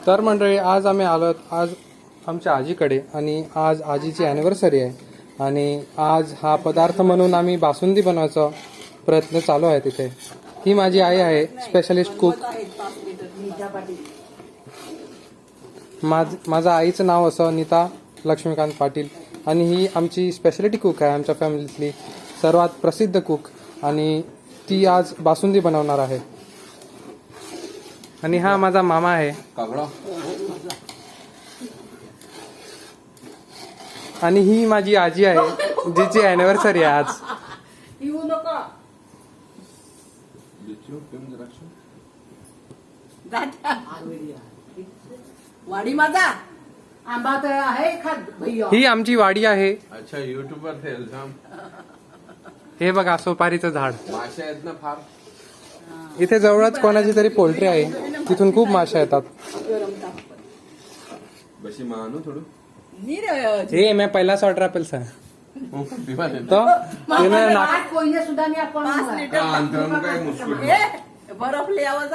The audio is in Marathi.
तर मंडळी आज आम्ही आलो आज आमच्या आजीकडे आणि आज आजीची ॲनिव्हर्सरी आहे आणि आज हा पदार्थ म्हणून आम्ही बासुंदी बनवायचा प्रयत्न चालू आहे तिथे. ही माझी आई आहे, स्पेशलिस्ट कुक. माझ्या आईचं नाव असं नीता लक्ष्मीकांत पाटील आणि ही आमची स्पेशालिटी कुक आहे, आमच्या फॅमिलीतली सर्वात प्रसिद्ध कुक. आणि ती आज बासुंदी बनवणार आहे. आणि हा माझा मामा आहे आणि ही माझी आजी आहे जिची ॲनिव्हर्सरी आहे आज. वाडी माझा आंबा तर आहे ही आमची वाडी आहे. अच्छा युट्यूबर थे हे बघा सोपारीचं झाड. मासे आहेत ना फार. इथे जवळच कोणाची तरी पोल्ट्री आहे, तिथून खूप मासे येतात. बशी मानू थोडं हे मैं पहिला शॉट रापेल सर तो कोयने सुद्धा नाही आपण काय मुश्किल बर्फ ले आवाज